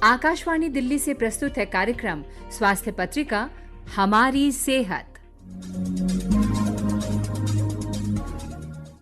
आकाशवाणी दिल्ली से प्रस्तुत है कार्यक्रम स्वास्थ्य पत्रिका हमारी सेहत।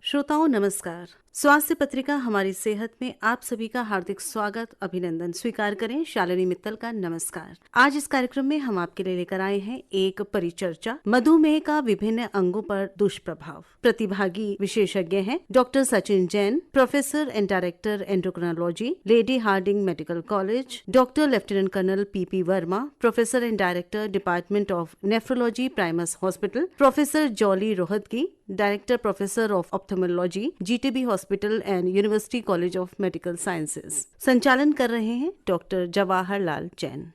श्रोताओं नमस्कार। स्वास्थ्य पत्रिका हमारी सेहत में आप सभी का हार्दिक स्वागत, अभिनंदन स्वीकार करें। शालिनी मित्तल का नमस्कार। आज इस कार्यक्रम में हम आपके लिए लेकर आए हैं एक परिचर्चा, मधुमेह का विभिन्न अंगों पर दुष्प्रभाव। प्रतिभागी विशेषज्ञ हैं doctor Sachin Jain, professor and director endocrinology, lady Hardinge medical college, doctor lieutenant colonel PP Verma, professor and director department of nephrology, Primus hospital, professor Jolly Rohatgi, director professor of ophthalmology, GTB hospital and university college of medical sciences. संचालन कर रहे हैं doctor Jawaharlal Jain.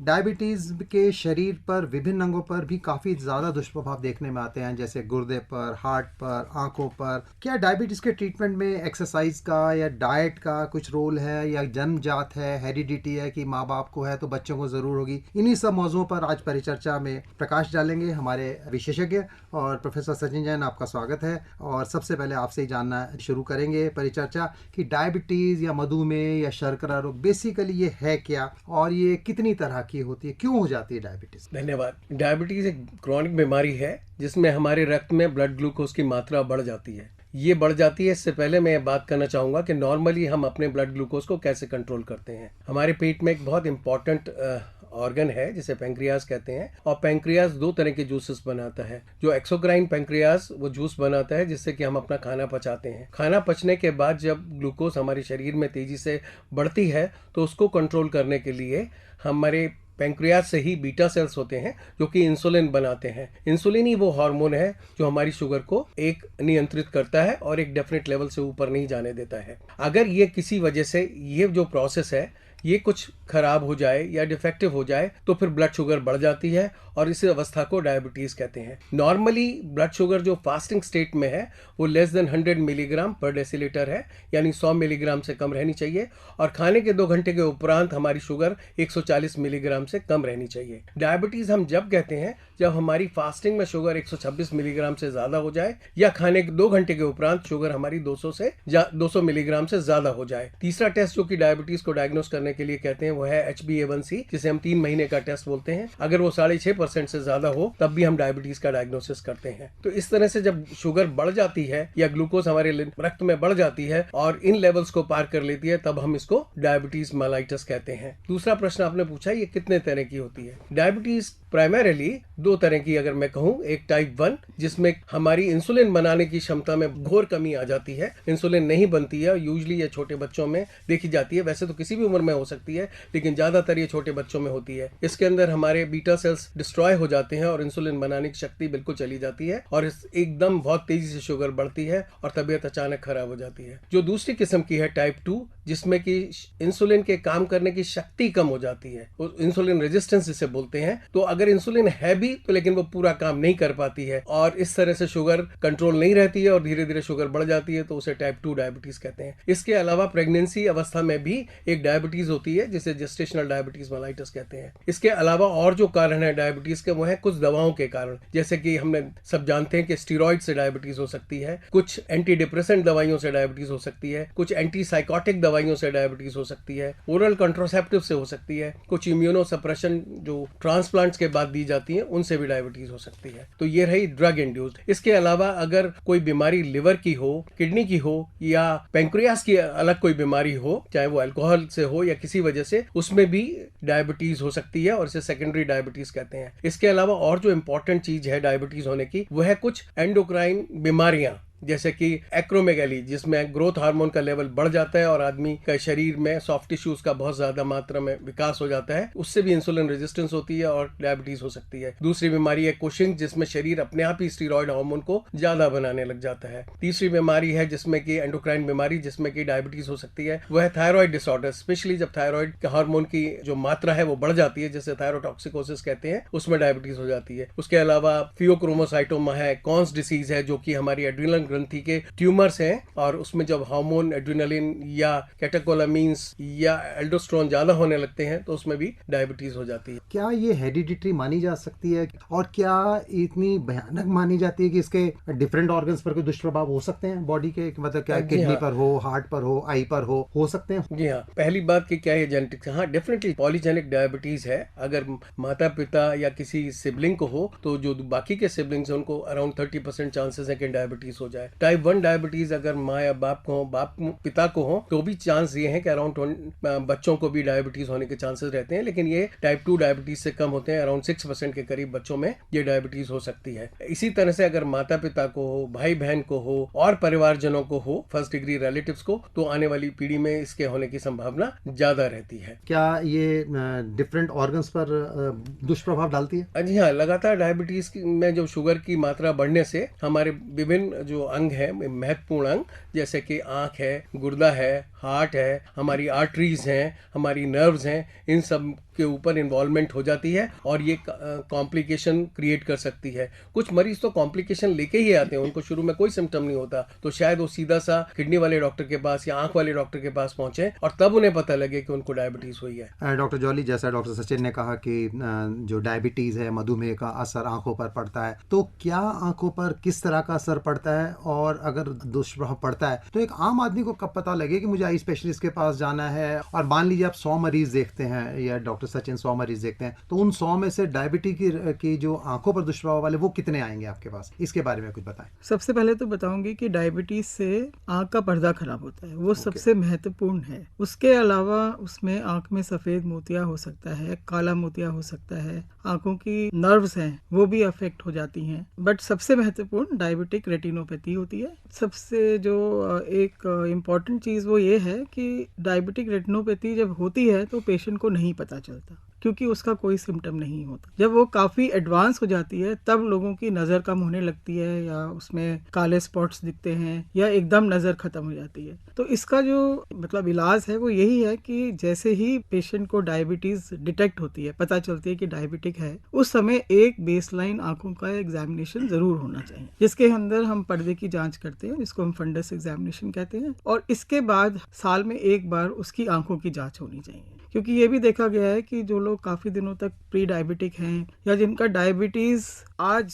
Diabetes के शरीर पर विभिन्न अंगों पर भी काफ़ी ज़्यादा दुष्प्रभाव देखने में आते हैं, जैसे गुर्दे पर, हार्ट पर, आंखों पर। क्या डायबिटीज़ के ट्रीटमेंट में एक्सरसाइज का या डाइट का कुछ रोल है, या जन्मजात है, हेरिडिटी है कि माँ बाप को है तो बच्चों को ज़रूर होगी? इन्हीं सब मौजूदों पर आज परिचर्चा में प्रकाश डालेंगे हमारे विशेषज्ञ। और प्रोफेसर सचिन जैन, आपका स्वागत है। और सबसे पहले आपसे ही जानना शुरू करेंगे परिचर्चा कि डायबिटीज़ या मधुमेह या शर्करा रोग बेसिकली ये है क्या, और ये कितनी तरह की होती है, क्यों हो जाती है डायबिटीज? धन्यवाद। डायबिटीज एक क्रॉनिक बीमारी है जिसमें हमारे रक्त में ब्लड ग्लूकोज की मात्रा बढ़ जाती है। ये बढ़ जाती है, इससे पहले मैं बात करना चाहूँगा कि नॉर्मली हम अपने ब्लड ग्लूकोज को कैसे कंट्रोल करते हैं। हमारे पेट में एक बहुत इंपॉर्टेंट ऑर्गन है जिसे पेंक्रियाज कहते हैं, और पेंक्रियाज दो तरह के जूसेस बनाता है। जो एक्सोक्राइन पेंक्रियाज वो जूस बनाता है जिससे कि हम अपना खाना पचाते हैं। खाना पचने के बाद जब ग्लूकोज हमारे शरीर में तेजी से बढ़ती है तो उसको कंट्रोल करने के लिए हमारे पेंक्रियाज से ही बीटा सेल्स होते हैं जो कि इंसुलिन बनाते हैं। इंसुलिन ही वो हार्मोन है जो हमारी शुगर को एक नियंत्रित करता है और एक डेफिनेट लेवल से ऊपर नहीं जाने देता है। अगर ये किसी वजह से ये जो प्रोसेस है ये कुछ खराब हो जाए या डिफेक्टिव हो जाए तो फिर ब्लड शुगर बढ़ जाती है और इस अवस्था को डायबिटीज कहते हैं। नॉर्मली ब्लड शुगर जो फास्टिंग स्टेट में है वो लेस देन 100 मिलीग्राम पर डेसीलीटर है, यानी 100 मिलीग्राम से कम रहनी चाहिए। और खाने के 2 घंटे के उपरांत हमारी शुगर 140 मिलीग्राम से कम रहनी चाहिए। डायबिटीज हम जब कहते हैं जब हमारी फास्टिंग में शुगर 126 मिलीग्राम से ज्यादा हो जाए, या खाने के 2 घंटे के उपरांत शुगर हमारी 200 मिलीग्राम से ज्यादा हो जाए। तीसरा टेस्ट जो कि डायबिटीज को डायग्नोस करने के लिए कहते हैं वो है HbA1c, जिसे हम 3 महीने का टेस्ट बोलते हैं। अगर वो 6.5% से ज्यादा हो तब भी हम डायबिटीज का डायग्नोसिस करते हैं। तो इस तरह से जब शुगर बढ़ जाती है या ग्लूकोज हमारे रक्त में बढ़ जाती है और इन लेवल्स को पार कर लेती है तब हम इसको डायबिटीज मेलाइटस कहते हैं। दूसरा प्रश्न आपने पूछा ये कितने तरह की होती है। डायबिटीज प्राइमरीली 2 तरह की अगर मैं कहूं, एक टाइप 1 जिसमें हमारी इंसुलिन बनाने की क्षमता में घोर कमी आ जाती है, इंसुलिन नहीं बनती है। यूजुअली ये छोटे बच्चों में देखी जाती है, वैसे तो किसी भी उम्र में हो सकती है लेकिन ज्यादातर ये छोटे बच्चों में होती है। इसके अंदर हमारे बीटा सेल्स डिस्ट्रॉय हो जाते हैं और इंसुलिन बनाने की शक्ति बिल्कुल चली जाती है और एकदम बहुत तेजी से शुगर बढ़ती है और तबीयत अचानक खराब हो जाती है। जो दूसरी किस्म की है टाइप 2, जिसमें कि इंसुलिन के काम करने की शक्ति कम हो जाती है, इंसुलिन रेजिस्टेंस जिसे बोलते हैं। तो अगर इंसुलिन है भी तो लेकिन वो पूरा काम नहीं कर पाती है और इस तरह से शुगर कंट्रोल नहीं रहती है और धीरे धीरे शुगर बढ़ जाती है, तो उसे टाइप 2 डायबिटीज कहते हैं। इसके अलावा प्रेगनेंसी अवस्था में भी एक डायबिटीज होती है जिसे जेस्टेशनल डायबिटीज मेलाइटस कहते हैं। इसके अलावा और जो कारण है डायबिटीज के वो है कुछ दवाओं के कारण, जैसे कि हमने सब जानते हैं कि स्टीरॉइड से डायबिटीज हो सकती है, कुछ एंटी डिप्रेसेंट दवाइयों से डायबिटीज हो सकती है, कुछ एंटी साइकोटिक दवाइयों से डायबिटीज हो सकती है, ओरल कंट्रोसेप्टिव से हो सकती है, कुछ इम्यूनो सप्रेशन जो ट्रांसप्लांट्स के बाद दी जाती है उनसे भी डायबिटीज हो सकती है। तो ये रही ड्रग इंड्यूस्ड। इसके अलावा अगर कोई बीमारी लिवर की हो, किडनी की हो या पेंक्रियास की अलग कोई बीमारी हो, चाहे वो अल्कोहल से हो या किसी वजह से, उसमें भी डायबिटीज हो सकती है और इसे सेकेंडरी डायबिटीज कहते हैं। इसके अलावा और जो इंपॉर्टेंट चीज है डायबिटीज होने की वो है कुछ एंडोक्राइन बीमारियां, जैसे कि एक्रोमेगैली, जिसमें ग्रोथ हार्मोन का लेवल बढ़ जाता है और आदमी के शरीर में सॉफ्ट टिश्यूज का बहुत ज्यादा मात्रा में विकास हो जाता है, उससे भी इंसुलिन रेजिस्टेंस होती है और डायबिटीज हो सकती है। दूसरी बीमारी है कुशिंग, जिसमें शरीर अपने आप ही स्टीरॉयड हार्मोन को ज्यादा बनाने लग जाता है। तीसरी बीमारी है जिसमें कि एंडोक्राइन बीमारी, जिसमें कि डायबिटीज हो सकती है, वह है थायराइड डिसऑर्डर, स्पेशली जब थायराइड के हार्मोन की जो मात्रा है वो बढ़ जाती है, जिसे थायरोटॉक्सिकोसिस कहते हैं, उसमें डायबिटीज हो जाती है। उसके अलावा फियोक्रोमोसाइटोमा है, कॉन्स डिसीज है जो कि हमारी एड्रिनल ग्रंथि के ट्यूमर्स हैं और उसमें जब हार्मोन एड्रेनालिन या कैटेकोलामीन्स या एल्डोस्टेरोन ज्यादा होने लगते हैं तो उसमें भी डायबिटीज हो जाती है। क्या ये हेरिडिटरी मानी जा सकती है और क्या इतनी भयानक मानी जाती है कि इसके डिफरेंट ऑर्गन्स पर कोई दुष्प्रभाव हो सकते हैं बॉडी के, मतलब क्या जी किडनी हाँ। पर हो, हार्ट पर हो, आई पर हो सकते हैं? जी हाँ, पहली बात कि क्या ये जेनेटिक्स, हाँ डेफिनेटली पॉलीजेनिक डायबिटीज है। अगर माता पिता या किसी सिबलिंग को हो तो जो बाकी के सिबलिंग्स हैं उनको अराउंड 30% चांसेस है कि डायबिटीज हो जाए। टाइप 1 डायबिटीज अगर माँ या बाप को हो, बाप पिता को हो, तो भी चांस ये है कि अराउंड बच्चों को भी डायबिटीज होने के चांसेस रहते हैं, लेकिन ये टाइप 2 डायबिटीज से कम होते हैं। अराउंड 6% के करीब बच्चों में ये डायबिटीज हो सकती है। इसी तरह से अगर माता पिता को हो, भाई बहन को हो और परिवारजनों को हो, फर्स्ट डिग्री रिलेटिव्स को, तो आने वाली पीढ़ी में इसके होने की संभावना ज्यादा रहती है। क्या ये डिफरेंट ऑर्गन्स पर दुष्प्रभाव डालती है? जी हाँ, लगातार डायबिटीज में जो शुगर की मात्रा बढ़ने से हमारे विभिन्न जो अंग है, महत्वपूर्ण अंग जैसे कि आंख है, गुर्दा है, हार्ट है, हमारी आर्टरीज हैं, हमारी नर्व्स हैं, इन सब के ऊपर इन्वॉल्वमेंट हो जाती है और ये कॉम्प्लिकेशन क्रिएट कर सकती है। कुछ मरीज तो कॉम्प्लिकेशन लेके ही आते हैं, उनको शुरू में कोई सिम्टम नहीं होता, तो शायद वो सीधा सा किडनी वाले डॉक्टर के पास या आंख वाले डॉक्टर के पास पहुंचे और तब उन्हें पता लगे कि उनको डायबिटीज हुई है। डॉक्टर जॉली, जैसा डॉक्टर सचिन ने कहा कि जो डायबिटीज है, मधुमेह का असर आंखों पर पड़ता है, तो क्या आंखों पर किस तरह का असर पड़ता है और अगर दुष्प्रभाव पड़ता है तो एक आम आदमी को कब पता लगे कि मुझे आई स्पेशलिस्ट के पास जाना है? और मान लीजिए आप 100 मरीज देखते हैं या डॉक्टर सचिन 100 मरीज देखते हैं, तो उन 100 में से डायबिटीज की जो आंखों पर दुष्प्रभाव वाले वो कितने आएंगे आपके पास? इसके बारे में कुछ बताएं। सबसे पहले तो बताऊंगी कि डायबिटीज से आंख का पर्दा खराब होता है, वो सबसे महत्वपूर्ण है। उसके अलावा उसमें आंख में सफेद मोतिया हो सकता है, काला मोतिया हो सकता है, आंखों की नर्व्स हैं वो भी अफेक्ट हो जाती हैं। बट सबसे महत्वपूर्ण डायबिटिक रेटिनोपैथी होती है। सबसे जो एक इम्पॉर्टेंट चीज़ वो ये है कि डायबिटिक रेटिनोपैथी जब होती है तो पेशेंट को नहीं पता चलता, क्योंकि उसका कोई सिम्टम नहीं होता। जब वो काफ़ी एडवांस हो जाती है तब लोगों की नज़र कम होने लगती है या उसमें काले स्पॉट्स दिखते हैं या एकदम नज़र ख़त्म हो जाती है। तो इसका जो मतलब इलाज है वो यही है कि जैसे ही पेशेंट को डायबिटीज़ डिटेक्ट होती है, पता चलती है कि डायबिटिक है, उस समय एक बेसलाइन आंखों का एग्जामिनेशन ज़रूर होना चाहिए, जिसके अंदर हम पर्दे की जाँच करते हैं, जिसको हम फंडस एग्जामिनेशन कहते हैं। और इसके बाद साल में एक बार उसकी आंखों की जाँच होनी चाहिए, क्योंकि ये भी देखा गया है कि जो लोग काफ़ी दिनों तक प्री डायबिटिक हैं या जिनका डायबिटीज़ आज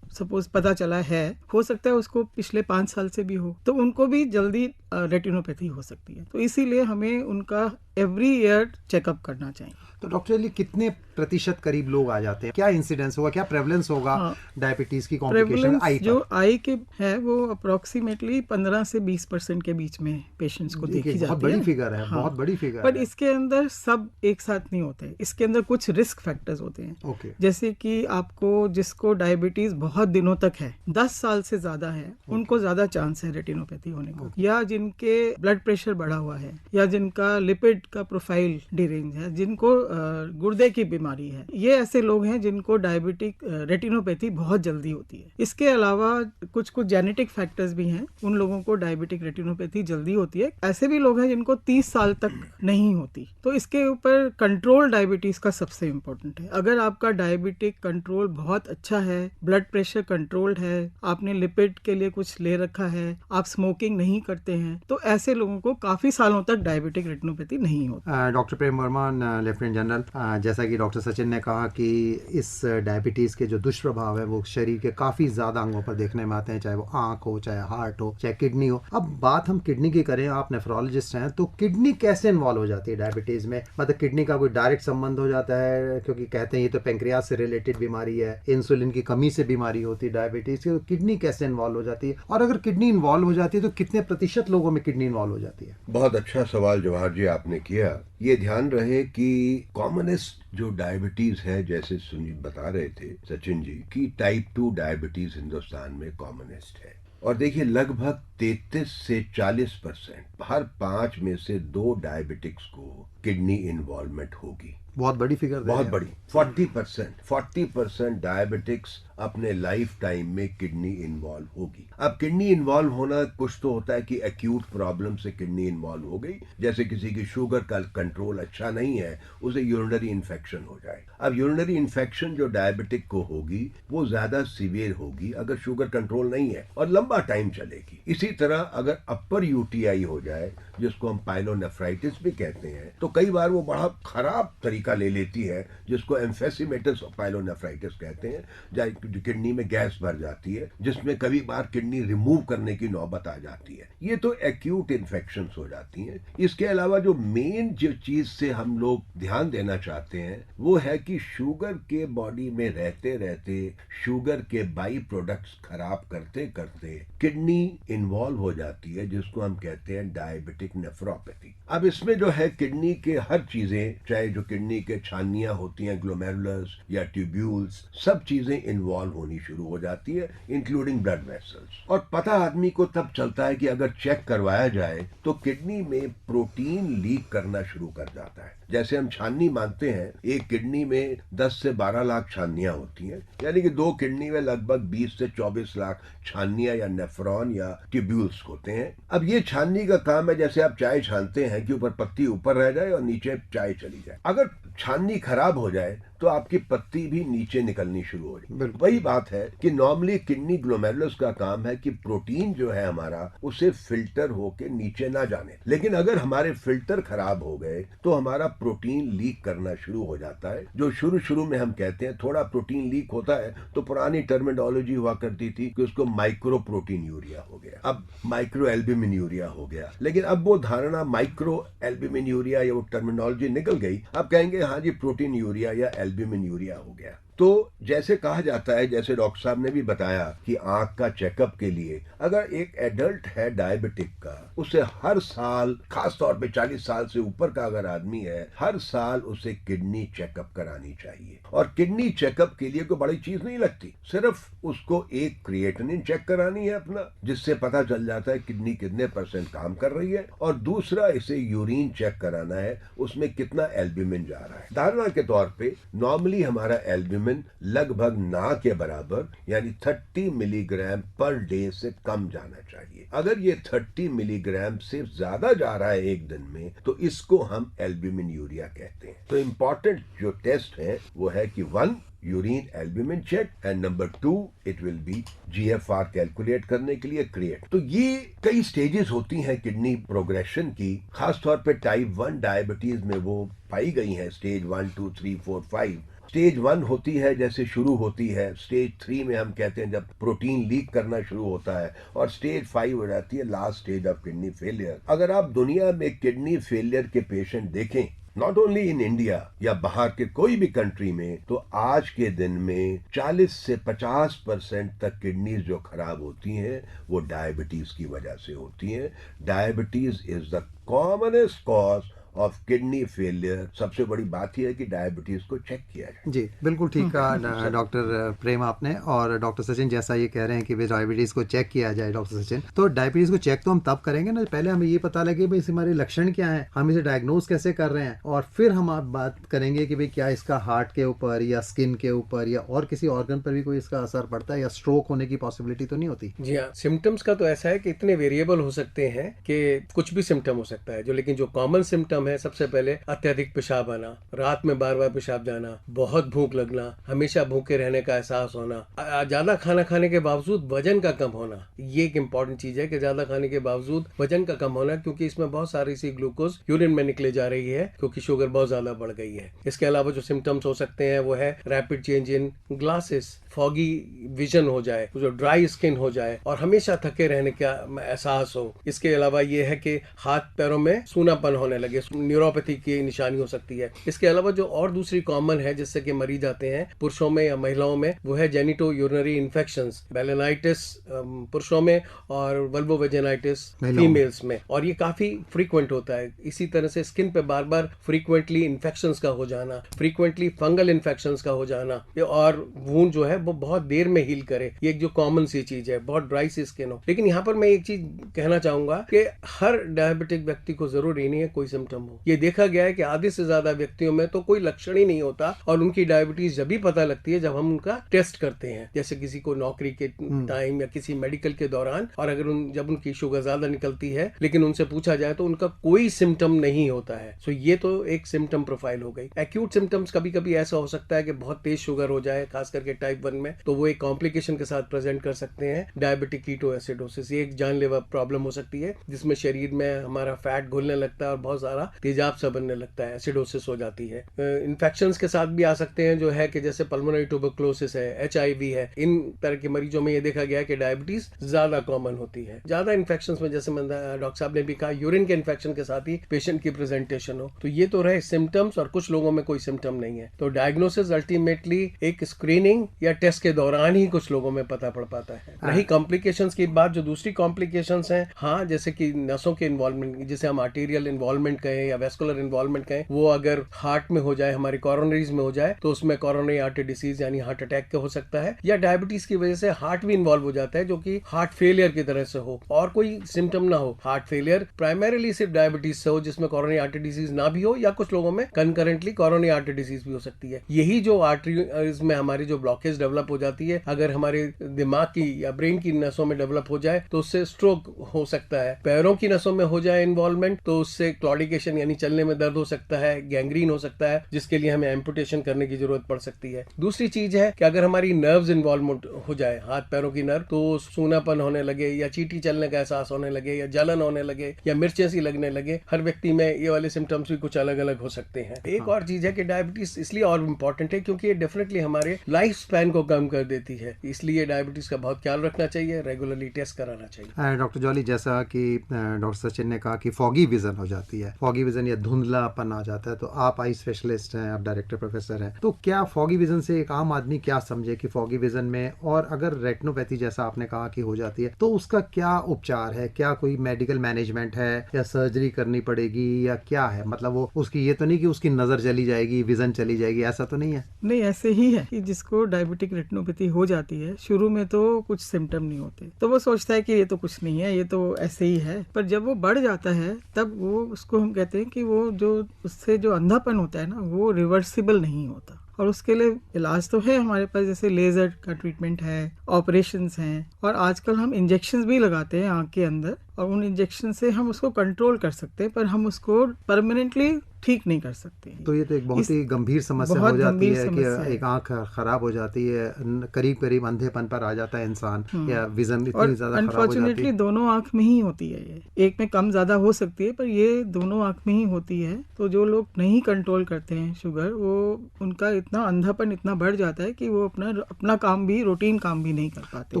सपोज पता चला है, हो सकता है उसको पिछले 5 साल से भी हो, तो उनको भी जल्दी रेटिनोपैथी हो सकती है। तो इसीलिए हमें उनका एवरी ईयर चेकअप करना चाहिए। तो डॉक्टर अली, कितने प्रतिशत करीब लोग आ जाते हैं? क्या इंसिडेंस होगा, क्या प्रेवलेंस होगा डायबिटीज की कॉम्प्लिकेशन आई पर? जो आई के है वो अप्रोक्सीमेटली 15 से 20% के बीच में पेशेंट्स को देखी जाती है। बहुत बड़ी फिगर है, बहुत बड़ी फिगर पर है। इसके अंदर सब एक साथ नहीं होते, इसके अंदर कुछ रिस्क फैक्टर्स होते हैं। जैसे कि आपको जिसको डायबिटीज बहुत दिनों तक है, 10 साल से ज्यादा है, उनको ज्यादा चांस है रेटिनोपैथी होने का, या जिनके ब्लड प्रेशर बढ़ा हुआ है, या जिनका लिपिड का प्रोफाइल डिरेंज है, जिनको गुर्दे की बीमारी है, ये ऐसे लोग हैं जिनको डायबिटिक रेटिनोपैथी बहुत जल्दी होती है। इसके अलावा कुछ जेनेटिक फैक्टर्स भी हैं, उन लोगों को डायबिटिक रेटिनोपैथी जल्दी होती है। ऐसे भी लोग हैं जिनको 30 साल तक नहीं होती। तो इसके ऊपर कंट्रोल डायबिटीज का सबसे इम्पोर्टेंट है। अगर आपका डायबिटिक कंट्रोल बहुत अच्छा है, ब्लड प्रेशर कंट्रोल्ड है, आपने लिपिड के लिए कुछ ले रखा है, आप स्मोकिंग नहीं करते हैं, तो ऐसे लोगों को काफी सालों तक डायबिटिक रेटिनोपैथी नहीं होती। Doctor Prem Verma, lieutenant general, जैसा कि डॉक्टर सचिन ने कहा कि इस डायबिटीज के जो दुष्प्रभाव है वो शरीर के काफी ज्यादा अंगों पर देखने में आते हैं, चाहे वो आंख हो, चाहे हार्ट हो, चाहे किडनी हो। अब बात हम किडनी की करें, आप नेफ्रोलॉजिस्ट हैं, तो किडनी कैसे इन्वॉल्व हो जाती है डायबिटीज में? मतलब किडनी का कोई डायरेक्ट संबंध हो जाता है, क्योंकि कहते हैं ये तो पेंक्रियास से रिलेटेड बीमारी है, इंसुलिन की कमी से बीमारी होती है डायबिटीज की, तो किडनी कैसे इन्वॉल्व हो जाती है? और अगर किडनी इन्वॉल्व हो जाती है तो कितने प्रतिशत लोगों में किडनी इन्वॉल्व हो जाती है? बहुत अच्छा सवाल जवाहर जी आपने किया। ये ध्यान रहे कि कॉमनेस्ट जो डायबिटीज है, जैसे सुनील बता रहे थे सचिन जी, की टाइप 2 डायबिटीज हिंदुस्तान में कॉमनेस्ट है। और देखिए लगभग 33 से 40% हर 5 में से 2 डायबिटिक्स को किडनी इन्वॉल्वमेंट होगी। बहुत बड़ी फिगर, बहुत बड़ी। 40% डायबिटिक्स अपने लाइफ टाइम में किडनी इन्वॉल्व होगी। अब किडनी इन्वॉल्व होना कुछ तो होता है कि एक्यूट प्रॉब्लम से किडनी इन्वॉल्व हो गई, जैसे किसी की शुगर का कंट्रोल अच्छा नहीं है, उसे यूरिनरी इन्फेक्शन हो जाए। अब यूरिनरी इन्फेक्शन जो डायबिटिक को होगी वो ज्यादा सीवियर होगी अगर शुगर कंट्रोल नहीं है और लंबा टाइम चलेगी। इसी तरह अगर अपर यूटीआई हो जाए, जिसको हम पाइलोनेफ्राइटिस भी कहते हैं, तो कई बार वो बड़ा खराब तरीका ले लेती है, जिसको एम्फेसिमेटस पाइलोनेफ्राइटिस कहते हैं, जहाँ किडनी में गैस भर जाती है, जिसमें कभी बार किडनी रिमूव करने की नौबत आ जाती है। ये तो एक्यूट इन्फेक्शंस हो जाती हैं। इसके अलावा जो मेन जो चीज से हम लोग ध्यान देना चाहते हैं वो है कि शुगर के बॉडी में रहते रहते शुगर के बाई प्रोडक्ट्स खराब करते करते किडनी इन्वॉल्व हो जाती है, जिसको हम कहते हैं डायबिटिक नेफ्रोपैथी। अब इसमें जो है किडनी के हर चीजें, चाहे जो किडनी के छानियां होती हैं, ग्लोमेरुलस या ट्यूब्यूल्स, सब चीजें इन्वॉल्व होनी शुरू हो जाती है, इंक्लूडिंग ब्लड वेसल्स। और पता आदमी को तब चलता है कि अगर चेक करवाया जाए तो किडनी में प्रोटीन लीक करना शुरू कर जाता है। जैसे हम छाननी मानते हैं, एक किडनी में 10 से 12 लाख छानियां होती हैं, यानी कि 2 किडनी में लगभग 20 से 24 लाख छानियां या नेफ्रॉन या ट्यूब्यूल्स होते हैं। अब ये छाननी का काम है, जैसे आप चाय छानते हैं कि ऊपर पत्ती ऊपर रह जाए और नीचे चाय चली जाए। अगर छाननी खराब हो जाए तो आपकी पत्ती भी नीचे निकलनी शुरू हो जाए। वही बात है कि नॉर्मली किडनी ग्लोमेरुलस का काम है कि प्रोटीन जो है हमारा उसे फिल्टर होके नीचे ना जाने, लेकिन अगर हमारे फिल्टर खराब हो गए तो हमारा प्रोटीन लीक करना शुरू हो जाता है। जो शुरू में हम कहते हैं थोड़ा प्रोटीन लीक होता है, तो पुरानी टर्मिनोलॉजी हुआ करती थी कि उसको माइक्रो प्रोटीन यूरिया हो गया, अब माइक्रो एल्ब्यूमिन यूरिया हो गया। लेकिन अब वो धारणा माइक्रो एल्ब्यूमिन यूरिया या वो टर्मिनोलॉजी निकल गई। अब कहेंगे हाँ जी प्रोटीन यूरिया या एल्ब्यूमिन यूरिया हो गया। तो जैसे कहा जाता है, जैसे डॉक्टर साहब ने भी बताया कि आंख का चेकअप के लिए अगर एक एडल्ट है डायबिटिक का, उसे हर साल, खास तौर पे 40 साल से ऊपर का अगर आदमी है, हर साल उसे किडनी चेकअप करानी चाहिए। और किडनी चेकअप के लिए कोई बड़ी चीज नहीं लगती, सिर्फ उसको एक क्रिएटिनिन चेक करानी है अपना, जिससे पता चल जाता है किडनी कितने % काम कर रही है, और दूसरा इसे यूरिन चेक कराना है, उसमें कितना एल्ब्यूमिन जा रहा है। धारणा के तौर पे नॉर्मली हमारा एल्ब्यूमिन लगभग ना के बराबर, यानी 30 मिलीग्राम पर डे से कम जाना चाहिए। अगर ये 30 मिलीग्राम से ज्यादा जा रहा है एक दिन में, तो इसको हम एल्ब्यूमिन यूरिया कहते हैं। तो इंपॉर्टेंट जो टेस्ट है वो है कि 1 urine albumin check, and number 2 it will be GFR calculate करने के लिए क्रिएट। तो ये कई स्टेजेस होती हैं किडनी प्रोग्रेशन की, खास तौर पे टाइप 1 डायबिटीज में वो पाई गई हैं। स्टेज 1, 2, 3, 4, 5। स्टेज 1 होती है जैसे शुरू होती है, स्टेज 3 में हम कहते हैं जब प्रोटीन लीक करना शुरू होता है, और स्टेज 5 हो जाती है last stage of kidney failure. अगर आप दुनिया में किडनी फेलियर के पेशेंट देखें, नॉट ओनली इन इंडिया या बाहर के कोई भी कंट्री में, तो आज के दिन में 40 से 50% तक किडनीज जो खराब होती हैं वो डायबिटीज की वजह से होती हैं। Diabetes is the commonest cause of kidney failure. सबसे बड़ी बात यह है कि डायबिटीज को चेक किया जाए। जी बिल्कुल ठीक कहा डॉक्टर प्रेम आपने। और डॉक्टर सचिन जैसा ये कह रहे हैं कि भाई डायबिटीज को चेक किया जाए, डॉक्टर सचिन, तो डायबिटीज को चेक तो हम तब करेंगे ना, पहले हमें ये पता लगे भाई हमारे लक्षण क्या है, हम इसे डायग्नोज कैसे कर रहे हैं, और फिर हम आप बात करेंगे कि भाई क्या इसका हार्ट के ऊपर या स्किन के ऊपर या और किसी ऑर्गन पर भी कोई इसका असर पड़ता है, या स्ट्रोक होने की पॉसिबिलिटी तो नहीं होती। जी हाँ, सिम्टम्स का तो ऐसा है कि इतने वेरिएबल हो सकते हैं कि कुछ भी सिम्टम हो सकता है, लेकिन जो कॉमन सिम्टम है, सबसे पहले अत्यधिक पेशाब आना, रात में बार बार पेशाब जाना, बहुत भूख लगना, हमेशा भूखे रहने का एहसास होना, ज्यादा खाना खाने के बावजूद वजन का कम होना। ये एक इंपॉर्टेंट चीज है कि ज्यादा खाने के बावजूद वजन का कम होना, क्योंकि इसमें बहुत सारी सी ग्लूकोज यूरिन में निकले जा रही है, क्योंकि शुगर बहुत ज्यादा बढ़ गई है। इसके अलावा जो सिम्टम्स हो सकते हैं वो है rapid change in glasses, foggy vision हो जाए, जो ड्राई स्किन हो जाए, और हमेशा थके रहने का एहसास हो। इसके अलावा ये है कि हाथ पैरों में सूनापन होने लगे, न्यूरोपैथी की निशानी हो सकती है। इसके अलावा जो और दूसरी कॉमन है जिससे कि मरीज आते हैं पुरुषों में या महिलाओं में, वो है जेनिटो यूरिनरी इन्फेक्शंस, बेलेनाइटिस पुरुषों में और वल्वोवेजिनाइटिस फीमेल्स में, और ये काफी फ्रीक्वेंट होता है। इसी तरह से स्किन पे बार बार फ्रीक्वेंटली इन्फेक्शंस का हो जाना, फ्रीक्वेंटली फंगल इन्फेक्शंस का हो जाना, और वूंड जो है वो बहुत देर में हील करे, ये एक जो कॉमन सी चीज है, बहुत ड्राई सी स्किन हो। लेकिन यहाँ पर मैं एक चीज कहना चाहूंगा कि हर डायबिटिक व्यक्ति को जरूरी नहीं है कोई सिम्टम सिम्टम हो। ये देखा गया है कि आधे से ज्यादा व्यक्तियों में तो कोई लक्षण ही नहीं होता और उनकी डायबिटीज जब भी पता लगती है जब हम उनका टेस्ट करते हैं, जैसे किसी को नौकरी के टाइम या किसी मेडिकल के दौरान, और अगर जब उनकी शुगर ज्यादा निकलती है लेकिन उनसे पूछा जाए तो उनका कोई सिम्टम नहीं होता है। सो ये तो एक सिम्टम प्रोफाइल हो गई। एक्यूट सिम्टम्स कभी कभी ऐसा हो सकता है कि बहुत तेज शुगर हो जाए, खास करके टाइप 1 में, तो वो एक कॉम्प्लिकेशन के साथ प्रेजेंट कर सकते हैं, डायबिटिक कीटोएसिडोसिस। ये एक जानलेवा प्रॉब्लम हो सकती है जिसमें शरीर में हमारा फैट घुलने लगता है और बहुत सारा तेजाब सा बनने लगता है, एसिडोसिस हो जाती है। इन्फेक्शंस के साथ भी आ सकते हैं, जो है कि जैसे पल्मोनरी ट्यूबरकुलोसिस है, HIV है। इन तरह के मरीजों में ये देखा गया कि डायबिटीज ज्यादा कॉमन होती है। ज्यादा इन्फेक्शंस में, जैसे डॉक्टर साहब ने भी कहा, यूरिन के इन्फेक्शन के साथ ही पेशेंट की प्रेजेंटेशन हो। तो ये तो रहे सिम्टम्स, और कुछ लोगों में कोई सिम्टम नहीं है। तो डायग्नोसिस अल्टीमेटली एक स्क्रीनिंग या टेस्ट के दौरान ही कुछ लोगों में पता पड़ पाता है। रही कॉम्प्लिकेशंस की बात, जो दूसरी कॉम्प्लिकेशंस हैं, हाँ, जैसे कि नसों के इन्वॉल्वमेंट, जिसे हम आर्टेरियल इन्वॉल्वमेंट कहें या वेस्कुलर इन्वॉल्वमेंट कहें, वो अगर हार्ट में हो जाए, हमारी कोरोनरीज में हो जाए, तो उसमें कोरोनरी आर्टरी डिसीज यानी हार्ट अटैक का हो सकता है। या डायबिटीज की वजह से हार्ट भी इन्वॉल्व हो जाता है, जो कि हार्ट फेलियर की तरह से हो और कोई सिम्टम ना हो। हार्ट फेलियर प्राइमरीली सिर्फ डायबिटीज से हो जिसमें कोरोनरी आर्टरी डिसीज ना भी हो, या कुछ लोगों में कंकरेंटली कोरोनरी आर्टरी डिसीज भी हो सकती है। यही जो आर्टरीज में हमारी जो ब्लॉकेज डेवलप हो जाती है, अगर हमारे दिमाग की या ब्रेन की नसों में डेवलप हो जाए तो उससे स्ट्रोक हो सकता है। पैरों की नसों में हो जाए इन्वॉल्वमेंट तो उससे क्लॉडिकेशन यानी चलने में दर्द हो सकता है, गैंग्रीन हो सकता है, जिसके लिए हमें एम्पुटेशन करने की जरूरत पड़ सकती है। दूसरी चीज है कि अगर हमारी नर्व्स इन्वॉल्वमेंट हो जाए, हाथ पैरों की नर्व, तो सूनापन होने लगे या चींटी चलने का एहसास होने लगे या जलन होने लगे या मिर्चें सी लगने लगे। हर व्यक्ति में ये वाले सिम्टम्स भी कुछ अलग अलग हो सकते हैं। एक और चीज है कि डायबिटीज इसलिए और इम्पोर्टेंट है क्योंकि ये डेफिनेटली हमारे लाइफ स्पैन को कम कर देती है, इसलिए डायबिटीज का बहुत ख्याल रखना चाहिए, रेगुलरली टेस्ट कराना चाहिए। डॉक्टर जॉली, जैसा कि डॉक्टर सचिन ने कहा कि फॉगी विजन हो जाती है, फॉगी विजन या धुंधलापन आ जाता है, तो आप आई स्पेशलिस्ट हैं, आप डायरेक्टर प्रोफेसर हैं, तो क्या फॉगी विजन से एक आम आदमी क्या समझे कि फॉगी विजन में, और अगर रेटिनोपैथी जैसा आपने कहा कि हो जाती है, तो उसका क्या उपचार है? क्या कोई मेडिकल मैनेजमेंट है या सर्जरी करनी पड़ेगी या क्या है? मतलब वो उसकी ये तो नहीं कि उसकी नजर चली जाएगी, विजन चली जाएगी, ऐसा तो नहीं है? नहीं, ऐसे ही है कि जिसको डायबिटिक रेटिनोपैथी हो जाती है, शुरू में तो कुछ सिम्टम नहीं होते, तो वो सोचता है कि ये तो कुछ नहीं है, ये तो ऐसे ही है। पर जब वो बढ़ जाता है तब वो, उसको हम कहते हैं कि वो जो उससे जो अंधापन होता है ना, वो रिवर्सिबल नहीं होता। और उसके लिए इलाज तो है हमारे पास, जैसे लेजर का ट्रीटमेंट है, ऑपरेशंस हैं, और आजकल हम इंजेक्शंस भी लगाते हैं आंख के अंदर, और उन इंजेक्शन से हम उसको कंट्रोल कर सकते हैं, पर हम उसको परमानेंटली ठीक नहीं कर सकते। तो ये तो एक बहुत ही गंभीर समस्या हो जाती है कि एक आंख खराब हो जाती है, करीब करीब अंधेपन पर आ जाता है इंसान, या विजन इतनी ज्यादा खराब हो जाती है। अनफॉर्चुनेटली दोनों आंख में ही होती है ये, एक में कम ज्यादा हो सकती है, पर ये दोनों आंख में ही होती है। तो जो लोग नहीं कंट्रोल करते हैं शुगर, वो उनका इतना अंधापन इतना बढ़ जाता है कि वो अपना काम भी, रूटीन काम भी नहीं कर पाते। तो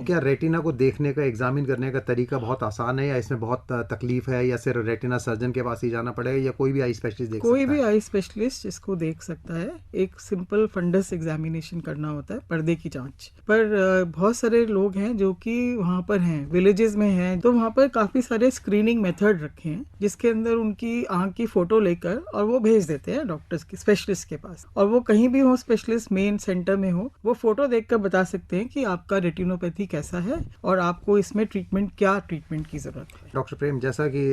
क्या रेटिना को देखने का, एग्जामिन करने का तरीका बहुत आसान है, या इसमें बहुत तकलीफ है, या सिर्फ रेटिना सर्जन के पास ही जाना पड़ेगा, या कोई भी आई स्पेशलिस्ट देख कोई भी आई स्पेशलिस्ट इसको देख सकता है? एक सिंपल फंडस एग्जामिनेशन करना होता है, पर्दे की जांच। पर बहुत सारे लोग हैं जो कि वहाँ पर हैं, विलेजेस में हैं, तो वहाँ पर काफी सारे स्क्रीनिंग मेथड रखे हैं, जिसके अंदर उनकी आंख की फोटो लेकर और वो भेज देते हैं डॉक्टर्स के, स्पेशलिस्ट के पास। और वो कहीं भी हो, स्पेशलिस्ट मेन सेंटर में हो, वो फोटो देखकर बता सकते हैं कि आपका रेटिनोपैथी कैसा है और आपको इसमें क्या ट्रीटमेंट की जरूरत है। डॉक्टर प्रेम, जैसा कि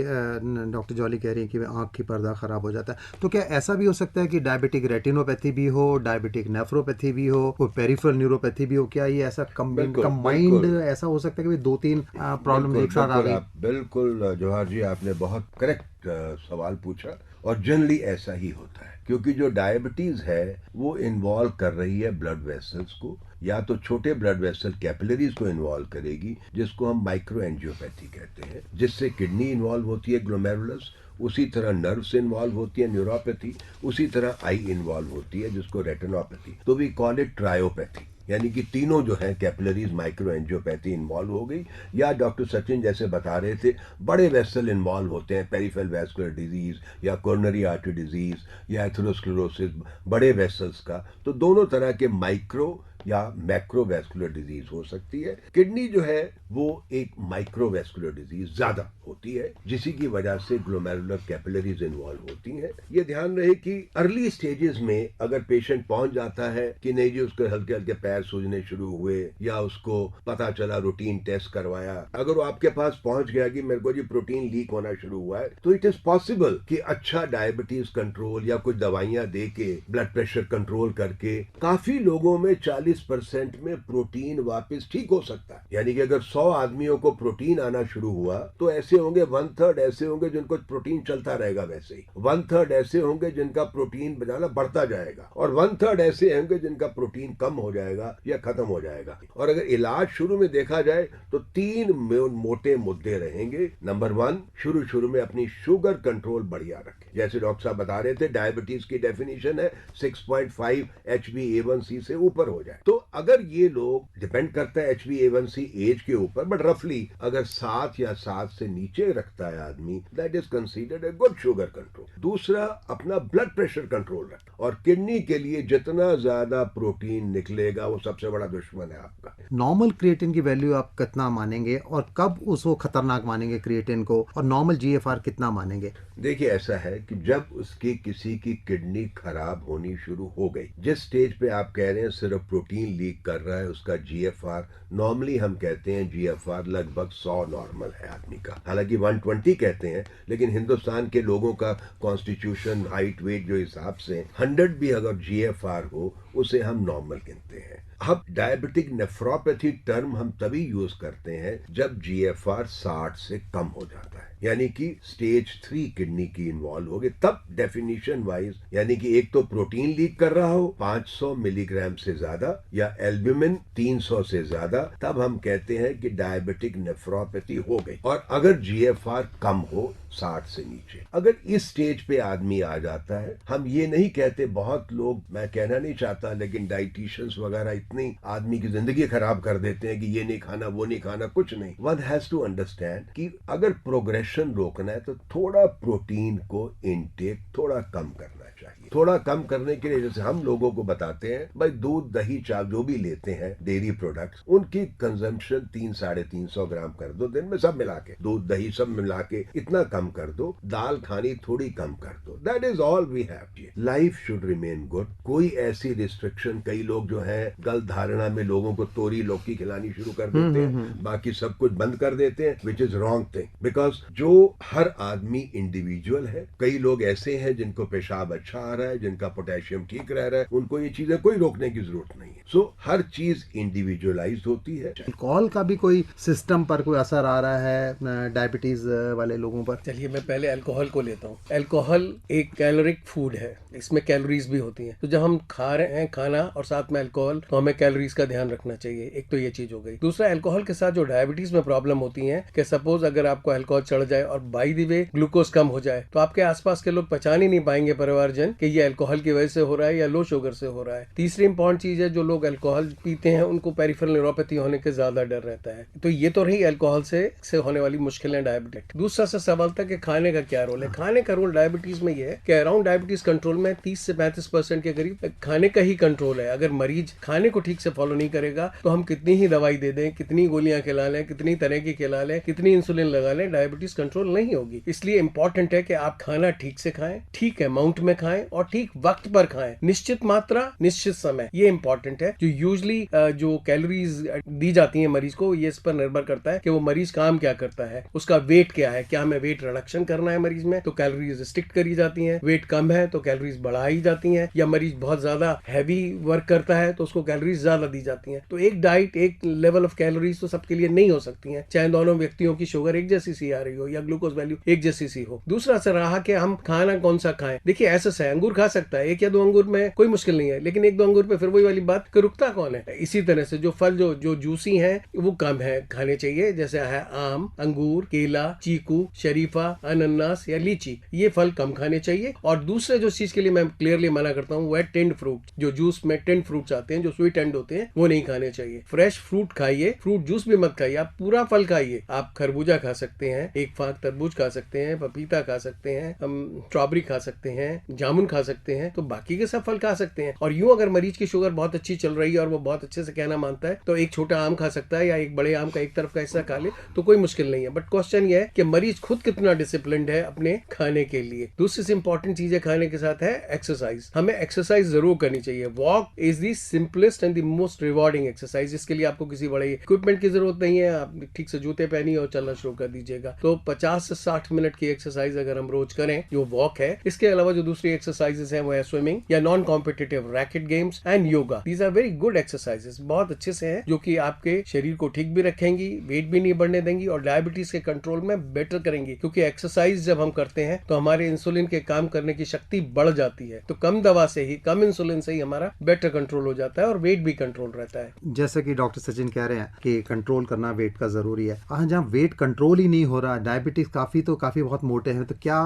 डॉक्टर जॉली कह रही है कि आंख की पर्दा खराब हो जाता है, तो क्या ऐसा भी हो सकता है कि डायबिटिक रेटिनोपैथी भी हो, डायबिटिक नेफ्रोपैथी भी हो, कोई पेरिफेरल न्यूरोपैथी भी हो? क्या ये ऐसा कंबाइंड ऐसा हो सकता है कि 2-3 प्रॉब्लम एक साथ आ गई? बिल्कुल जवाहर जी, आपने बहुत करेक्ट सवाल पूछा, और जनरली ऐसा ही होता है, क्योंकि जो डायबिटीज है वो इन्वॉल्व कर रही है ब्लड वेसल्स को, या तो छोटे ब्लड वेसल कैपिलरीज को इन्वॉल्व करेगी, जिसको हम माइक्रो एंजियोपैथी कहते हैं, जिससे किडनी इन्वॉल्व होती है, ग्लोमेरुलस, उसी तरह नर्व से इन्वॉल्व होती है न्यूरोपैथी, उसी तरह आई इन्वॉल्व होती है जिसको रेटिनोपैथी। तो वी कॉल इट ट्रायोपैथी, यानी कि तीनों जो है कैपिलरीज माइक्रो एंजियोपैथी इन्वॉल्व हो गई। या डॉक्टर सचिन जैसे बता रहे थे, बड़े वेसल इन्वॉल्व होते हैं, पेरिफेरल वैस्कुलर डिजीज या कोरोनरी आर्टरी डिजीज या एथेरोस्क्लेरोसिस, बड़े वेसल्स का। तो दोनों तरह के माइक्रो या मैक्रोवैस्कुलर डिजीज हो सकती है। किडनी जो है वो एक माइक्रोवैस्कुलर डिजीज ज्यादा होती है, जिसी की वजह से ग्लोमेरुलर कैपिलरीज इन्वॉल्व होती हैं। ये ध्यान रहे कि अर्ली स्टेजेस में अगर पेशेंट पहुंच जाता है कि नहीं जी उसके हल्के हल्के पैर सूजने शुरू हुए या उसको पता चला रूटीन टेस्ट करवाया, अगर वो आपके पास पहुंच गया कि मेरे को जी प्रोटीन लीक होना शुरू हुआ है, तो इट इज पॉसिबल कि अच्छा डायबिटीज कंट्रोल या कुछ दवाइयां दे के ब्लड प्रेशर कंट्रोल करके काफी लोगों में 40% में प्रोटीन वापस ठीक हो सकता है। यानी कि अगर 100 आदमियों को प्रोटीन आना शुरू हुआ तो ऐसे होंगे 1/3 ऐसे होंगे जिनको प्रोटीन चलता रहेगा वैसे ही, 1/3 ऐसे होंगे जिनका प्रोटीन बजाना बढ़ता जाएगा और 1/3 ऐसे होंगे जिनका प्रोटीन कम हो जाएगा या खत्म हो जाएगा। और अगर इलाज शुरू में देखा जाए तो 3 मोटे मुद्दे रहेंगे। नंबर 1, शुरू में अपनी शुगर कंट्रोल बढ़िया रखें। जैसे डॉक्टर साहब बता रहे थे, डायबिटीज की डेफिनेशन है 6.5 HbA1c से ऊपर हो जाए। तो अगर ये लोग, डिपेंड करता है HbA1c एज के ऊपर, बट रफली अगर 7 या 7 से नीचे रखता है आदमी, that is considered a good sugar control. दूसरा, अपना ब्लड प्रेशर कंट्रोल रखें। और किडनी के लिए जितना ज्यादा प्रोटीन निकलेगा वो सबसे बड़ा दुश्मन है आपका। नॉर्मल क्रिएटिन की वैल्यू आप कितना मानेंगे और कब उसको खतरनाक मानेंगे क्रिएटिन को, और नॉर्मल GFR कितना मानेंगे? देखिए, ऐसा है कि जब उसकी किसी की किडनी खराब होनी शुरू हो गई, जिस स्टेज पे आप कह रहे हैं सिर्फ प्रोटीन लीक कर रहा है, उसका GFR, नॉर्मली हम कहते हैं GFR लगभग 100 नॉर्मल है आदमी का। हालांकि 120 कहते हैं, लेकिन हिंदुस्तान के लोगों का कॉन्स्टिट्यूशन, हाइट, वेट जो हिसाब से 100 भी अगर GFR हो उसे हम नॉर्मल गिनते हैं। अब डायबिटिक नेफ्रोपैथी टर्म हम तभी यूज करते हैं जब GFR 60 से कम हो जाता है, यानी कि स्टेज 3 किडनी की इन्वॉल्व होगी, तब डेफिनेशन वाइज, यानी कि एक तो प्रोटीन लीक कर रहा हो 500 मिलीग्राम से ज्यादा या एल्ब्यूमिन 300 से ज्यादा, तब हम कहते हैं कि डायबिटिक नेफ्रोपैथी हो गई। और अगर GFR कम हो 60 से नीचे, अगर इस स्टेज पे आदमी आ जाता है, हम ये नहीं कहते, बहुत लोग, मैं कहना नहीं चाहता, लेकिन डाइटिशियंस वगैरह इतनी आदमी की जिंदगी खराब कर देते हैं कि ये नहीं खाना, वो नहीं खाना, कुछ नहीं। वन हैज टू अंडरस्टैंड कि अगर प्रोग्रेशन रोकना है तो थोड़ा प्रोटीन को इनटेक थोड़ा कम करना चाहिए। थोड़ा कम करने के लिए जैसे हम लोगों को बताते हैं, भाई दूध, दही, चाय जो भी लेते हैं डेयरी प्रोडक्ट्स, उनकी कंजम्पशन 300-350 ग्राम कर दो दिन में, सब मिला के, दूध, दही सब मिला के इतना कम कर दो। दाल खानी थोड़ी कम कर दो। That is all we have. Life should remain good. कोई ऐसी रिस्ट्रिक्शन, कई लोग जो है गलत धारणा में लोगों को तोरी लौकी खिलानी शुरू कर देते हैं, बाकी सब कुछ बंद कर देते हैं, which is wrong thing, because जो हर आदमी इंडिविजुअल है। कई लोग ऐसे हैं जिनको पेशाब अच्छा आ रहा है, जिनका पोटेशियम ठीक रह रहा है, उनको ये चीजें कोई रोकने की जरूरत नहीं है। सो हर चीज इंडिविजुअलाइज होती है। अल्कोहल का भी कोई सिस्टम पर कोई असर आ रहा है डायबिटीज वाले लोगों पर? चलिए मैं पहले अल्कोहल को लेता हूँ। अल्कोहल एक कैलोरिक फूड है, इसमें कैलोरीज भी होती हैं। तो जब हम खा रहे हैं खाना और साथ में अल्कोहल, तो हमें कैलोरीज का ध्यान रखना चाहिए। एक तो ये चीज हो गई। दूसरा, अल्कोहल के साथ जो डायबिटीज में प्रॉब्लम होती है कि सपोज अगर आपको अल्कोहल चढ़ जाए और बाय द वे ग्लूकोज कम हो जाए, तो आपके आसपास के लोग पहचान ही नहीं पाएंगे, परिवारजन, कि ये अल्कोहल की वजह से हो रहा है या लो शुगर से हो रहा है। तीसरी इंपॉर्टेंट चीज है, जो लोग अल्कोहल पीते हैं उनको पेरिफेरल न्यूरोपैथी होने के ज्यादा डर रहता है। तो ये तो रही अल्कोहल से होने वाली मुश्किलें डायबिटिक। दूसरा से सवाल था कि खाने का क्या रोल है। खाने का रोल डायबिटीज में ये है कि अराउंड डायबिटीज कंट्रोल में 30 से 35% के करीब खाने का ही कंट्रोल है। अगर मरीज खाने को ठीक से फॉलो नहीं करेगा तो हम कितनी ही दवाई दे दें, कितनी गोलियां खिला लें, कितनी तरह की खिला लें, कितनी इंसुलिन लगा लें, डायबिटीज कंट्रोल नहीं होगी। इसलिए इंपॉर्टेंट है कि आप खाना ठीक से खाएं, ठीक अमाउंट में खाएं और ठीक वक्त पर खाएं, निश्चित मात्रा, निश्चित समय। ये इंपॉर्टेंट है। जो यूजली जो कैलोरीज दी जाती है मरीज को, ये इस पर निर्भर करता है कि वो मरीज काम क्या करता है, उसका वेट क्या है। क्या हमें वेट रिडक्शन करना है मरीज में, तो कैलोरीज रिस्ट्रिक्ट करी जाती हैं। वेट कम है तो कैलोरीज बढ़ाई जाती हैं। या मरीज बहुत ज्यादा हैवी वर्क करता है तो उसको कैलोरीज ज्यादा दी जाती हैं। तो एक डाइट, एक लेवल ऑफ कैलोरीज तो सबके लिए नहीं हो सकती हैं, चाहे दोनों व्यक्तियों की शुगर एक जैसी सी आ रही हो या ग्लूकोज वैल्यू एक जैसी सी हो। दूसरा असर रहा कि हम खाना कौन सा खाएं। देखिए ऐसा है, अंगूर खा सकता है, 1 या 2 अंगूर में कोई मुश्किल नहीं है, लेकिन 1-2 अंगूर पे फिर वही वाली बात कि रुकता कौन है। इसी तरह से जो फल जो जूसी हैं वो कम है खाने चाहिए, जैसे है आम, अंगूर, केला, चीकू, शरीफा, अनन्नास या लीची, ये फल कम खाने चाहिए। और दूसरे जो चीज के लिए मैं क्लियरली मना करता हूँ वो है टिंड फ्रूट। जो जूस में टिंड फ्रूट्स आते हैं, जो स्वीट एंड होते हैं, वो नहीं खाने चाहिए। फ्रेश फ्रूट खाइए, फ्रूट जूस भी मत खाइए, आप पूरा फल खाइए। आप खरबूजा खा सकते हैं, 1 फाक तरबूज खा सकते हैं, पपीता खा सकते हैं, हम स्ट्रॉबेरी खा सकते हैं, जामुन खा सकते हैं, तो बाकी के सब फल खा सकते हैं। और यूं अगर मरीज की शुगर बहुत अच्छी चल रही है और वो बहुत अच्छे से कहना मानता है, तो एक छोटा आम खा सकता है या एक बड़े आम का एक तरफ का हिस्सा खा ले, तो कोई मुश्किल नहीं है। बट क्वेश्चन ये है कि मरीज खुद कितना डिसिप्लिन्ड है अपने खाने के लिए। दूसरी इंपॉर्टेंट चीजें खाने के साथ है एक्सरसाइज। हमें एक्सरसाइज जरूर करनी चाहिए। Walk is the simplest and the most rewarding exercise. इसके लिए आपको किसी बड़े इक्विपमेंट की जरूरत नहीं है, आप ठीक से जूते पहनिए और चलना शुरू कर दीजिएगा। तो 50 से 60 मिनट की एक्सरसाइज अगर हम रोज करें, जो वॉक है, इसके अलावा जो दूसरी एक्सरसाइजेस हैं वो है स्विमिंग या non competitive racket games and yoga. These are very good exercises, बहुत अच्छे से हैं, जो कि आपके शरीर को ठीक भी रखेंगी, वेट भी नहीं बढ़ने देंगी और डायबिटीज के कंट्रोल में बेटर करेंगी। क्योंकि एक्सरसाइज जब हम करते हैं तो हमारे इंसुलिन के काम करने की शक्ति बढ़ जाती है, तो कम दवा से ही, कम इंसुलिन से ही हमारा बेटर कंट्रोल हो जाता है और वेट भी कंट्रोल रहता है। जैसे कि डॉक्टर सचिन कह रहे हैं कि कंट्रोल करना वेट का जरूरी है। जहाँ वेट कंट्रोल ही नहीं हो रहा, डायबिटीज काफी बहुत मोटे हैं, तो क्या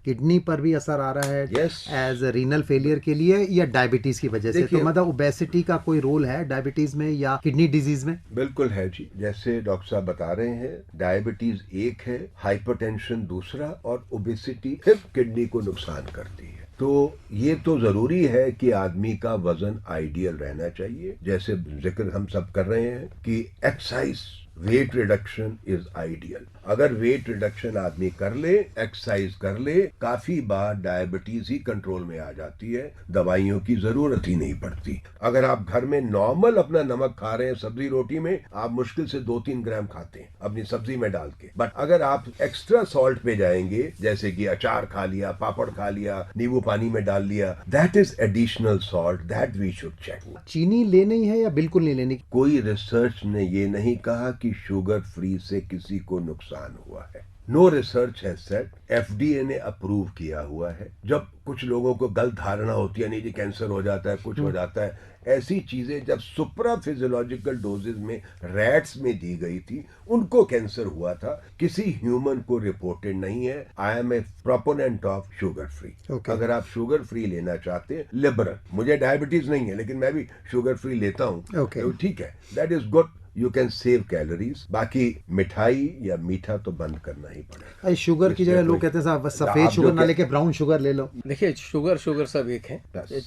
किडनी पर भी असर आ रहा है एज रीनल फेलियर के लिए या डायबिटीज की वजह से? तो मतलब ओबेसिटी का कोई रोल है डायबिटीज में या किडनी डिजीज में? बिल्कुल है जी, जैसे डॉक्टर साहब बता रहे हैं, डायबिटीज एक है, हाइपरटेंशन दूसरा और ओबेसिटी सिर्फ किडनी को नुकसान करती है। तो ये तो जरूरी है कि आदमी का वजन आइडियल रहना चाहिए। जैसे जिक्र हम सब कर रहे हैं कि exercise, weight reduction is ideal. अगर वेट रिडक्शन आदमी कर ले, एक्सरसाइज कर ले, काफी बार डायबिटीज ही कंट्रोल में आ जाती है, दवाइयों की जरूरत ही नहीं पड़ती। अगर आप घर में नॉर्मल अपना नमक खा रहे हैं सब्जी रोटी में, आप मुश्किल से 2-3 ग्राम खाते हैं अपनी सब्जी में डाल के। बट अगर आप एक्स्ट्रा सॉल्ट पे जाएंगे, जैसे कि अचार खा लिया, पापड़ खा लिया, नींबू पानी में डाल लिया, that is additional salt, that we should check. चीनी लेनी है या बिल्कुल नहीं लेनी? कोई रिसर्च ने ये नहीं कहा कि शुगर फ्री से किसी को नुकसान हुआ है। No research has said, FDA ने अप्रूव किया हुआ है। जब कुछ लोगों को गलत धारणा होती है, नहीं जी कैंसर हो जाता है, कुछ हो जाता है, ऐसी चीजें जब सुप्रा फिजियोलॉजिकल डोजेज में रैट्स में दी गई थी, उनको कैंसर हुआ था, किसी ह्यूमन को रिपोर्टेड नहीं है। I am a proponent of sugar free. अगर आप शुगर फ्री लेना चाहते हैं, लिबरल, मुझे डायबिटीज नहीं है लेकिन मैं भी शुगर फ्री लेता हूँ, तो ठीक है, that is good, you can save calories. बाकी मिठाई या मीठा तो बंद करना ही पड़ेगा। शुगर की जगह लोग कहते हैं सफेद शुगर ना लेके ब्राउन शुगर ले लो। देखिए, शुगर सब एक है।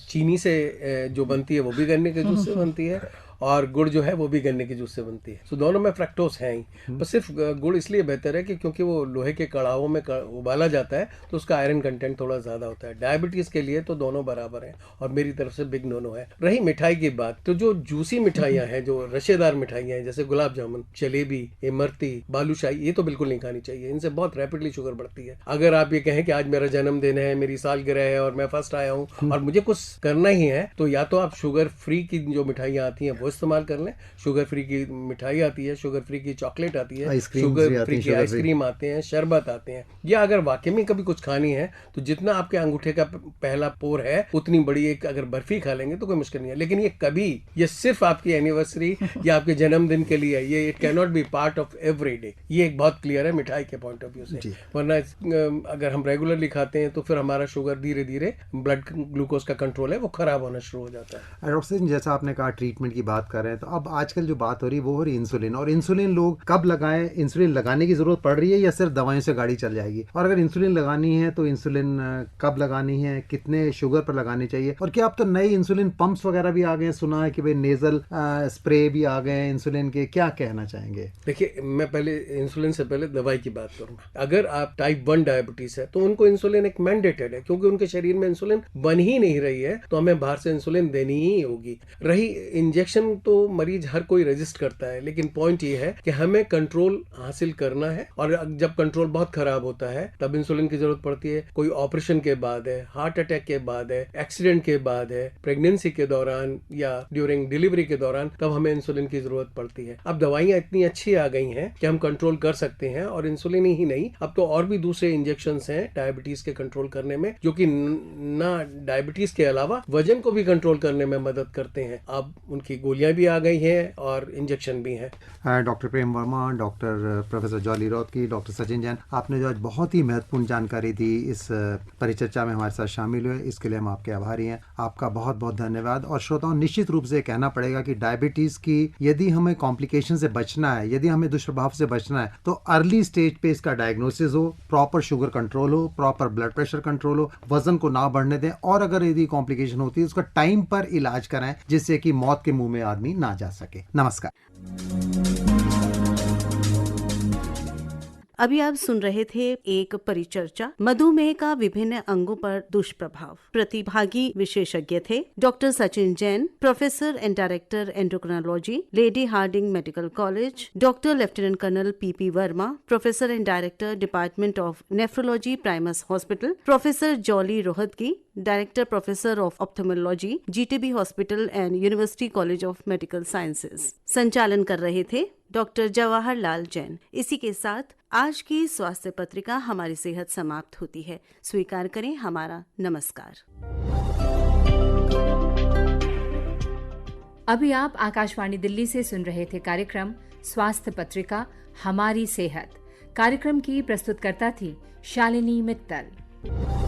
चीनी से जो बनती है वो भी गन्ने के जूस से बनती है और गुड़ जो है वो भी गन्ने के जूस से बनती है। तो दोनों में फ्रक्टोज है ही, पर सिर्फ गुड़ इसलिए बेहतर है कि क्योंकि वो लोहे के कड़ाहों में उबाला जाता है तो उसका आयरन कंटेंट थोड़ा ज्यादा होता है। डायबिटीज के लिए तो दोनों बराबर हैं और मेरी तरफ से बिग नो है। रही मिठाई की बात, तो जो जूसी मिठाइयाँ हैं, जो रशेदार मिठाइयाँ हैं, जैसे गुलाब जामुन, जलेबी, इमरती, बालूशाही, ये तो बिल्कुल नहीं खानी चाहिए। इनसे बहुत रैपिडली शुगर बढ़ती है। अगर आप ये कहें कि आज मेरा जन्मदिन है, मेरी सालगिरह है और मैं फर्स्ट आया हूँ और मुझे कुछ करना ही है, तो या तो आप शुगर फ्री की जो मिठाइयाँ आती हैं वो इस्तेमाल कर लें। शुगर फ्री की मिठाई आती है, शुगर फ्री की चॉकलेट आती है, शुगर फ्री की आइसक्रीम आते हैं, शरबत आते हैं। या अगर वाकई में कभी कुछ खानी है तो जितना आपके अंगूठे का पहला पोर है उतनी बड़ी एक अगर बर्फी खा लेंगे तो कोई मुश्किल नहीं है। लेकिन ये सिर्फ आपकी एनिवर्सरी या आपके जन्मदिन के लिए, ये it can not be part of every day. ये एक बहुत क्लियर है मिठाई के पॉइंट ऑफ व्यू से। वरना अगर हम रेगुलरली खाते हैं तो फिर हमारा शुगर धीरे धीरे ब्लड ग्लूकोज का कंट्रोल है वो खराब होना शुरू हो जाता है। डॉक्टर सिंह, जैसा आपने कहा ट्रीटमेंट की बात कर रहे हैं, तो अब आजकल जो बात हो रही है वो हो रही है इंसुलिन। और इंसुलिन लोग कब लगाएं? इंसुलिन लगाने की जरूरत पड़ रही है या सिर्फ दवाइयों से गाड़ी चल जाएगी? और अगर इंसुलिन लगानी है तो इंसुलिन कब लगानी है, कितने शुगर पर लगानी चाहिए? और क्या अब तो नए इंसुलिन पंप्स वगैरह भी आ गए, सुना है कि भाई नेजल स्प्रे भी आ गए इंसुलिन के, क्या कहना चाहेंगे? देखिए, मैं पहले इंसुलिन से पहले दवाई की बात करूंगा। अगर आप टाइप 1 डायबिटीज है तो उनको इंसुलिन एक मैंडेटेड है, क्योंकि उनके शरीर में इंसुलिन बन ही नहीं रही है, तो हमें बाहर से इंसुलिन देनी ही होगी। रही इंजेक्शन, तो मरीज हर कोई रेजिस्ट करता है, लेकिन पॉइंट ये है कि हमें कंट्रोल हासिल करना है। और जब कंट्रोल बहुत खराब होता है तब इंसुलिन की जरूरत पड़ती है। कोई ऑपरेशन के बाद है, हार्ट अटैक के बाद है, एक्सीडेंट के बाद है, प्रेगनेंसी के दौरान या ड्यूरिंग डिलीवरी के दौरान, तब हमें इंसुलिन की जरूरत पड़ती है। अब दवाइयां इतनी अच्छी आ गई हैं कि हम कंट्रोल कर सकते हैं, और इंसुलिन ही नहीं, अब तो और भी दूसरे इंजेक्शंस हैं डायबिटीज के कंट्रोल करने में, जो कि ना डायबिटीज के अलावा वजन को भी कंट्रोल करने में मदद करते हैं। अब उनकी गोली गोलियां भी आ गई हैं और इंजेक्शन भी हैं। Doctor Prem Verma, doctor professor Jolly Rohatgi, doctor Sachin Jain, आपने जो आज बहुत ही महत्वपूर्ण जानकारी दी, इस परिचर्चा में हमारे साथ शामिल हुए, इसके लिए हम आपके आभारी हैं। आपका बहुत बहुत धन्यवाद। और श्रोताओं, निश्चित रूप से कहना पड़ेगा कि डायबिटीज की यदि हमें कॉम्प्लिकेशन से बचना है, यदि हमें दुष्प्रभाव से बचना है, तो अर्ली स्टेज पे इसका डायग्नोसिस हो, प्रॉपर शुगर कंट्रोल हो, प्रॉपर ब्लड प्रेशर कंट्रोल हो, वजन को ना बढ़ने दें, और अगर यदि कॉम्प्लिकेशन होती है उसका टाइम पर इलाज कराएं, जिससे कि मौत के मुंह में आदमी ना जा सके। नमस्कार। अभी आप सुन रहे थे एक परिचर्चा मधुमेह का विभिन्न अंगों पर दुष्प्रभाव। प्रतिभागी विशेषज्ञ थे doctor Sachin Jain, professor and director endocrinology, lady Hardinge medical college, doctor lieutenant colonel PP Verma, professor and director department of nephrology, Primus hospital, professor Jolly Rohatgi, director professor of ophthalmology, GTB hospital and university college of medical sciences. संचालन कर रहे थे doctor Jawaharlal Jain. इसी के साथ आज की स्वास्थ्य पत्रिका हमारी सेहत समाप्त होती है। स्वीकार करें हमारा नमस्कार। अभी आप आकाशवाणी दिल्ली से सुन रहे थे कार्यक्रम स्वास्थ्य पत्रिका हमारी सेहत। कार्यक्रम की प्रस्तुतकर्ता थी शालिनी मित्तल।